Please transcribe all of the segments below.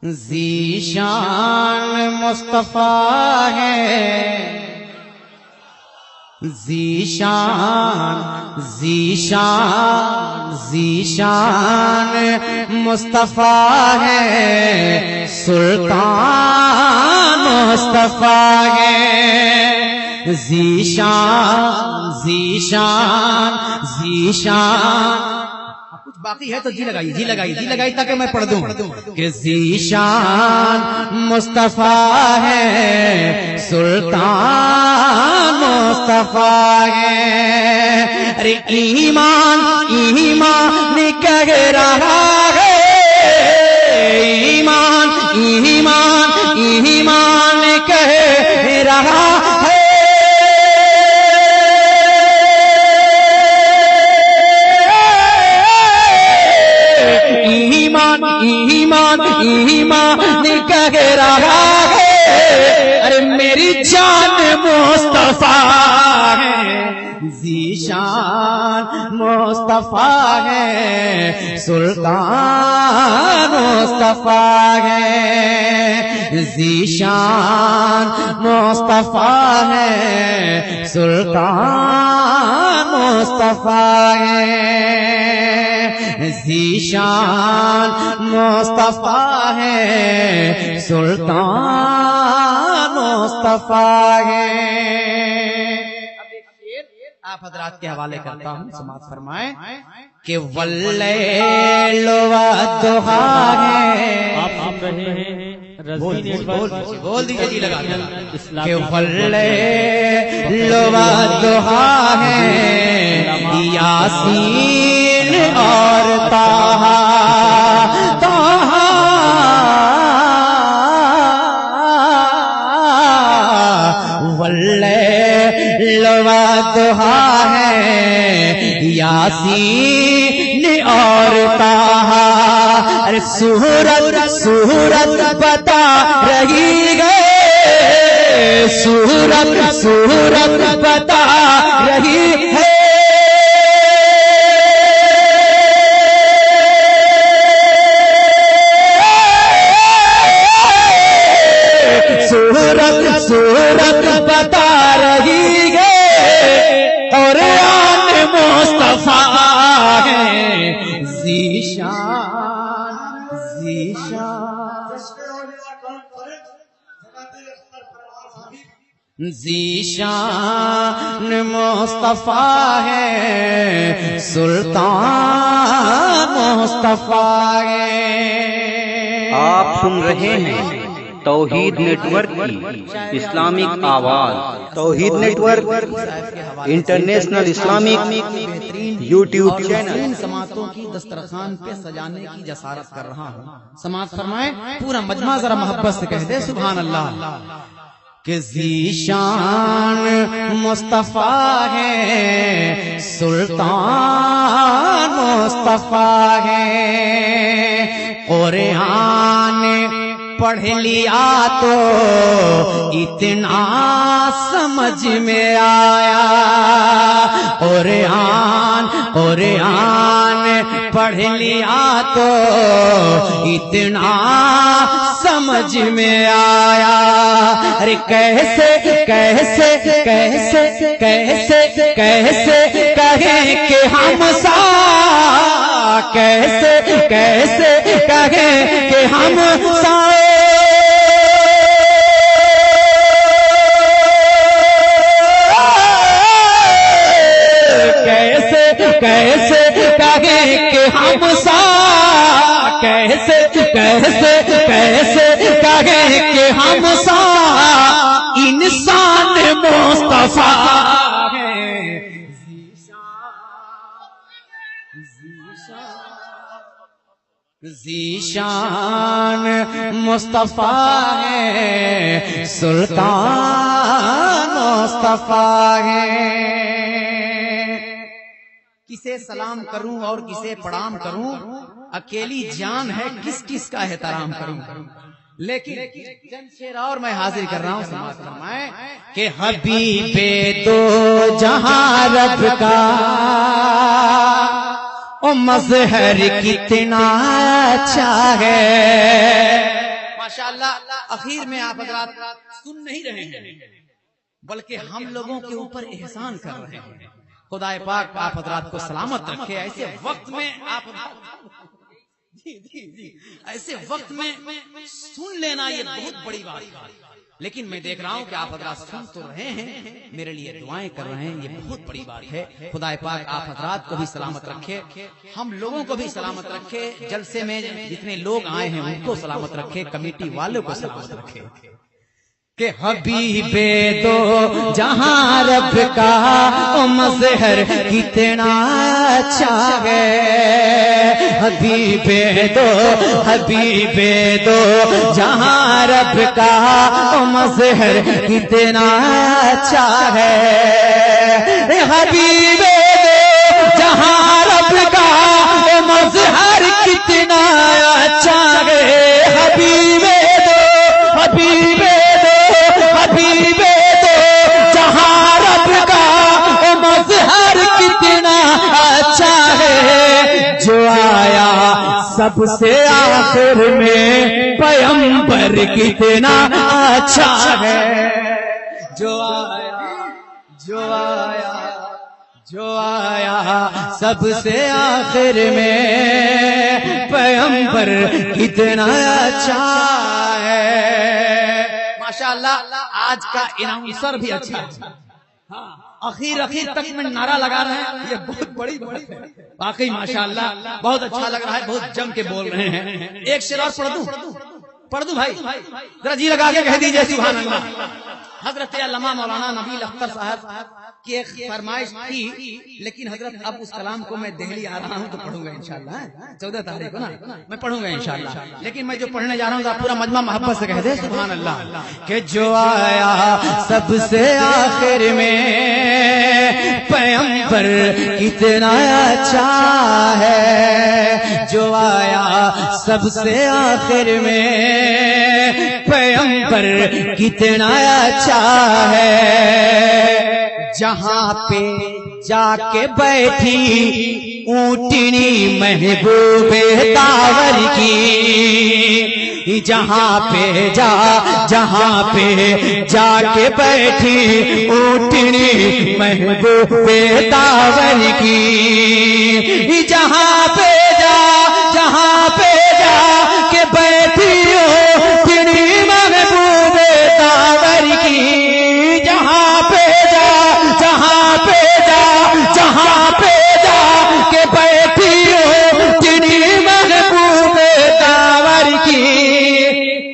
ذیشان مصطفیٰ ہے، ذیشان مصطفیٰ ہے، سلطان مصطفیٰ ہے۔ ذیشان کچھ باقی ہے تو جی لگائی تاکہ میں پڑھ دوں کہ ذیشان مصطفیٰ ہے، سلطان مصطفیٰ ہے۔ ارے ایمان کہہ رہا ہے، ایمان کہہ رہا ہے، ایمان کہہ رہا ہے۔ ارے میری جان مصطفیٰ ہے، ذیشان مصطفیٰ ہے، سلطان مصطفیٰ ہے۔ ذیشان مصطفیٰ ہے، سلطان مصطفیٰ ہے۔ ذیشان مصطفیٰ ہے، سلطان مصطفیٰ ہے۔ آپ حضرات کے حوالے کرتا ہوں، سماعت فرمائیں کہ واللیل والضحیٰ ہے۔ آپ سن رہے ہیں بول دیجئے جی لگا کہ واللیل والضحیٰ ہے، یاسین اور طٰہٰ واللیل والضحیٰ ہے، یاسین اور طٰہٰ۔ سورت بتا رہی ہے، سورت بتا رہی ہے، سورت بتا رہی ہے، قرآن مصطفیٰ ہے۔ ذیشان مصطفیٰ ہے، سلطان مصطفیٰ ہے۔ آپ سن رہے ہیں توحید نیٹ ورک کی اسلامک آواز۔ Tawheed network international Islamic YouTube channel. سماعتوں کی دسترخوان پہ سجانے کی جسارت کر رہا ہوں، سماعت فرمائیں، پورا مجمع ذرا محبت سے کہہ دے سبحان اللہ۔ کہ ذیشان مصطفیٰ ہے، سلطان مصطفیٰ ہے۔ قرآن پڑھ لیا تو اتنا سمجھ میں آیا، قرآن پڑھ لیا تو اتنا سمجھ میں آیا۔ ارے کیسے کہیں کہ ہم سا، کیسے کہیں کہ ہم سا، کیسے کہیں کہ ہم سا، کیسے کہیں کہ ہم سا، انسان مصطفیٰ ہے۔ ذیشان مصطفیٰ ہے، سلطان مصطفیٰ ہے۔ کسے سلام کروں اور کسے پرام کروں، اکیلی جان ہے کس کس کا احترام کروں۔ لیکن چند شعر اور میں حاضر کر رہا ہوں، سماعت فرمائیں کہ حبیب دو جہاں رب کا او مظہر کتنا اچھا ہے، ماشاءاللہ اخیر میں آپ حضرات سن نہیں رہے ہیں بلکہ ہم لوگوں کے اوپر احسان کر رہے ہیں. خدا پاک آپ حضرات کو سلامت رکھے. ایسے وقت میں آپ ایسے وقت میں سن لینا یہ بہت بڑی بات ہے. لیکن میں دیکھ رہا ہوں کہ آپ حضرات سن تو رہے ہیں, میرے لیے دعائیں کر رہے ہیں, یہ بہت بڑی بات ہے. خدا پاک آپ حضرات کو بھی سلامت رکھے, ہم لوگوں کو بھی سلامت رکھے, جلسے میں جتنے لوگ آئے ہیں ان کو سلامت رکھے, کمیٹی والوں کو سلامت رکھے. کہ حبیب دو جہاں رب کا مظہر کتنا اچھا ہے. حبیب دو جہاں رب کا مظہر کتنا اچھا ہے. حبیب دو جہاں رب کا مظہر کتنا اچھا ہے. حبیب دو جہاں رب کا مظہر کتنا اچھا ہے. جو آیا سب سے آخر میں پیغمبر کتنا اچھا ہے. جو آیا سب سے آخر میں پیغمبر کتنا اچھا ہے. ماشاءاللہ آج کا اناؤنسر بھی اچھا ہے. اخیر تک میں نعرہ لگا رہے ہیں, یہ بہت بڑی بات ہے. واقعی ماشاءاللہ بہت اچھا لگ رہا ہے, بہت جم کے بول رہے ہیں. ایک شعر اور پڑھ دوں بھائی, ذرا جی لگا کے کہہ دیجئے سبحان اللہ. حضرت علامہ مولانا نبیل اختر صاحب کی ایک فرمائش تھی, لیکن حضرت اب اس کلام کو میں دہلی آ رہا ہوں تو پڑھوں گا انشاءاللہ. 14 تاریخ کو نا میں پڑھوں گا انشاءاللہ. لیکن میں جو پڑھنے جا رہا ہوں پورا مجمع محبت سے کہہ دے سبحان اللہ. کہ جو آیا سب سے آخر میں پیغمبر کتنا اچھا ہے. جو آیا سب سے آخر میں پیغمبر کتنا اچھا ہے. جہاں پہ جا کے بیٹھی اونٹنی محبوب تاور کی. جہاں پہ جا کے بیٹھی اونٹنی محبوب تاور کی. جہاں پہ جا کے بیٹھی اونٹنی محبوب تاور کی. جہاں پہ جا کے بیٹھی اونٹنی محبوب تاور کی.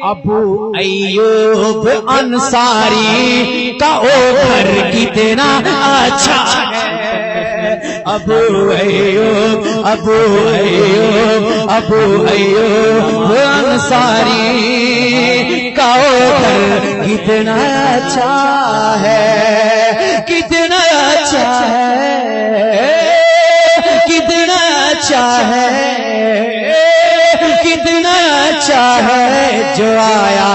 ابو ایوب انصاری کا او گھر کتنا اچھا ہے. ابو ایوب انصاری کا او گھر کتنا اچھا ہے. کتنا اچھا ہے. جو آیا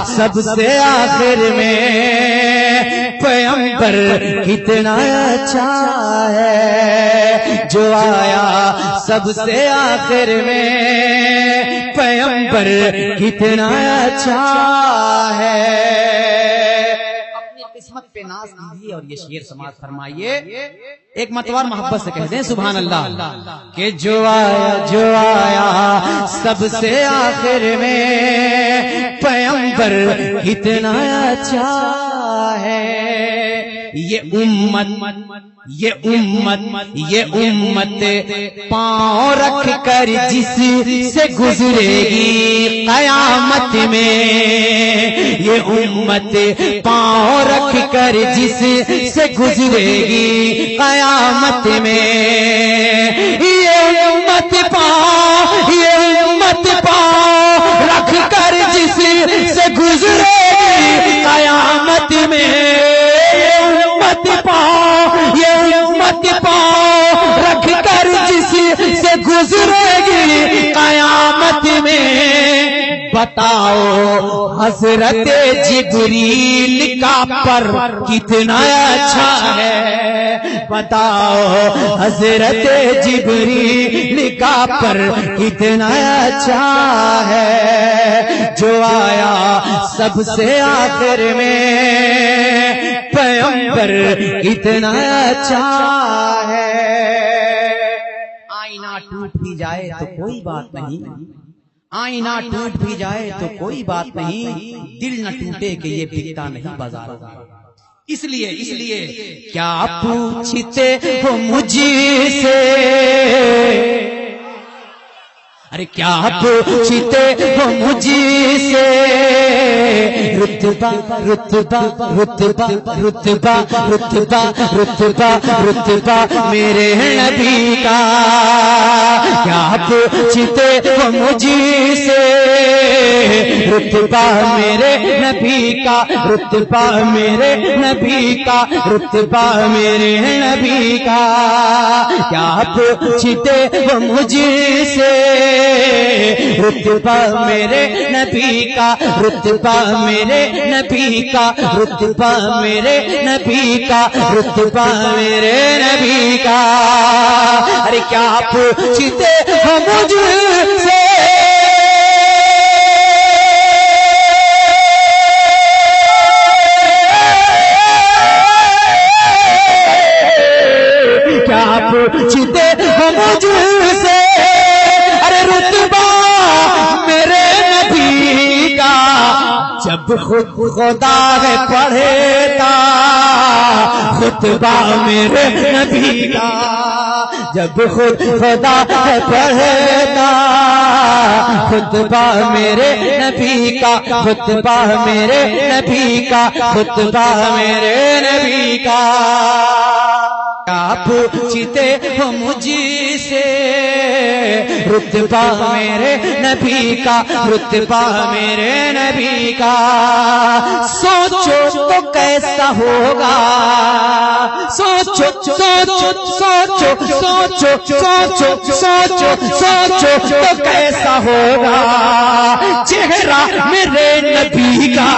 سب سے آخر میں پیغمبر کتنا اچھا ہے. جو آیا سب سے آخر میں پیغمبر کتنا اچھا ہے. قسمت پہ ناز کیجیے اور یہ شعر سماعت فرمائیے. ایک متوار محبت سے کہہ دیں سبحان اللہ. کہ جو آیا سب سے آخر میں پیغمبر کتنا اچھا ہے. یہ امت پاؤں رکھ کر جس سے گزرے گی قیامت میں. یہ امت پاؤں رکھ کر جس سے گزرے گی قیامت میں. یہ امت پاؤں رکھ کر جس سے گزرے گی قیامت میں. یہ امت پاؤں رکھ کر جس سے گزرے گی قیامت میں. بتاؤ حضرت جبریل کا پر کتنا اچھا ہے. بتاؤ حضرت جبریل کا پر کتنا اچھا ہے. جو آیا سب سے آخر میں پیغمبر اتنا اچھا ہے. آئینہ ٹوٹ بھی جائے تو کوئی بات نہیں, آئینہ ٹوٹ بھی جائے تو کوئی بات نہیں, دل نہ ٹوٹے کہ یہ بکتا نہیں بازار. اس لیے کیا پوچھتے ہو مجھ سے, ارے کیا پوچھتے ہو مجھ سے, رتبہ رتبہ رتبہ رتبہ رتبہ رتبہ رتبہ میرے نبی کا. کیا پوچھتے ہو مجھ سے, رتبہ میرے نبی کا, رتبہ میرے نبی کا, رتبہ میرے نبی کا. کیا پوچھتے ہو مجھ سے, رتبہ میرے نبی کا, رتبہ میرے نبی کا, رتبہ میرے نبی کا, رتبہ میرے نبی کا. ارے کیا پوچھتے ہو مجھ سے, کیا پوچھتے ہو مجھ سے, ارے رتبہ میرے نبی کا. جب خود خدا ہے پڑھتا خطبہ میرے نبی کا, جب خود خدا ہے پڑھتا خطبہ میرے نبی کا, خطبہ میرے نبی کا, خطبہ میرے نبی کا. کیا پوچھتے ہو مجھ سے, رتبہ میرے نبی کا, رتبہ میرے نبی کا. سوچو تو کیسا ہوگا, سوچو سوچو سوچو سوچو سوچو سوچو سوچو تو کیسا ہوگا چہرہ میرے نبی کا.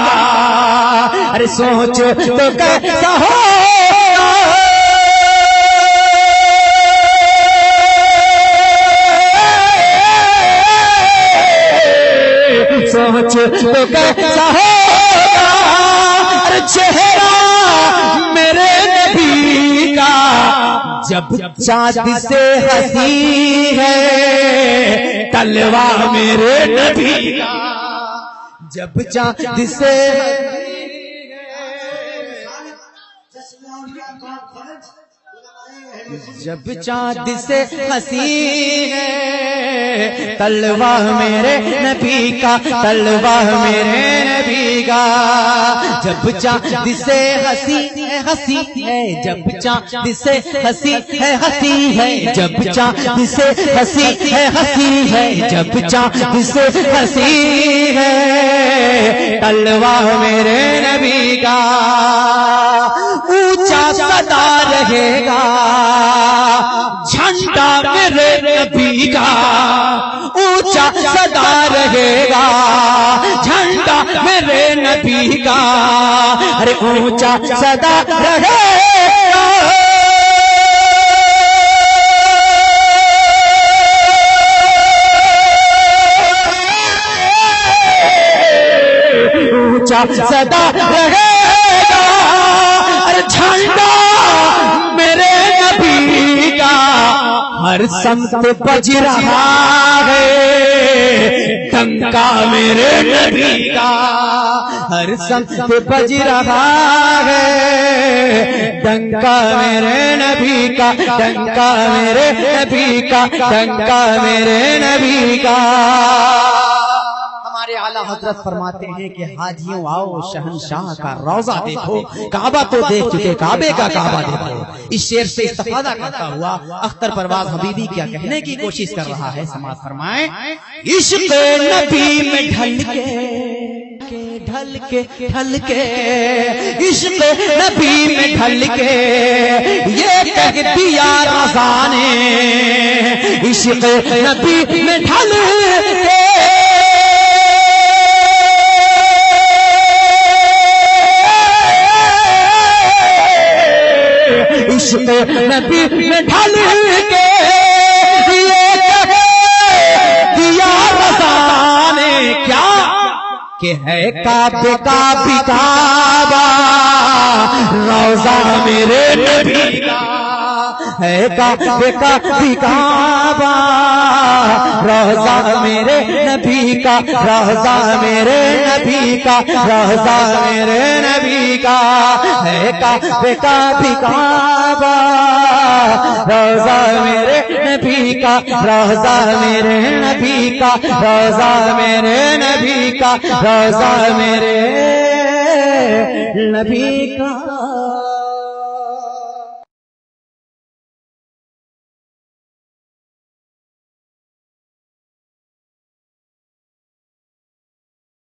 ارے سوچو تو کیسا ہوگا, سوچ تو کیسا ہوگا چہرہ میرے نبی کا. جب چاند سے ہنسی ہے تلوار میرے نبی کا, جب چاند سے جب چاند سے ہنسی ہے تلوار میرے نبی کا, تلوار میرے نبی کا. جب چاند سے ہنسی ہے ہنسی ہے, جب چاند سے ہنسی ہے ہنسی ہے, جب چاند سے ہنسی ہے ہنسی ہے, جب چاند سے ہنسی ہے تلوار میرے نبی کا. اونچا صدا رہے گا جھنڈا میرے نبی کا, اونچا صدا رہے گا جھنڈا میرے نبی کا. ارے اونچا صدا رہے گا, اونچا صدا رہے گا, ارے جھنڈا میرے نبی کا. ہر سمت بج رہا ہے ڈنکا میرے نبی کا, ہر سمت بج رہا ہے ڈنکا میرے نبی کا, ڈنکا میرے نبی کا, ڈنکا میرے نبی کا. ہمارے اعلیٰ حضرت فرماتے ہیں کہ حاجیوں آؤ شہنشاہ کا روضہ دیکھو, کعبہ تو دیکھ چکے کعبے کا کعبہ دیکھو. اس شعر سے استفادہ کرتا ہوا اختر پرواز حبیبی کیا کہنے کی کوشش کر رہا ہے, سماعت فرمائیں. عشق نبی میں ڈھل کے ڈھل کے ڈھل کے, عشق نبی میں ڈھل کے یہ کہہ دیا رضا نے, عشق نبی میں ڈھل کے عشق نبی میں ڈھل کے یہ کہہ دیا رضا نے. کیا کہ ہے کعبے کا بھی کعبہ روضہ میرے نبی کا، ہے کعبے کا بھی کعبہ روضہ میرے نبی کا، روضہ میرے نبی کا، روضہ میرے نبی کا، ہے کعبے کا بھی کعبہ روضہ میرے نبی کا، روضہ میرے نبی کا، روضہ میرے نبی کا، روضہ میرے نبی کا۔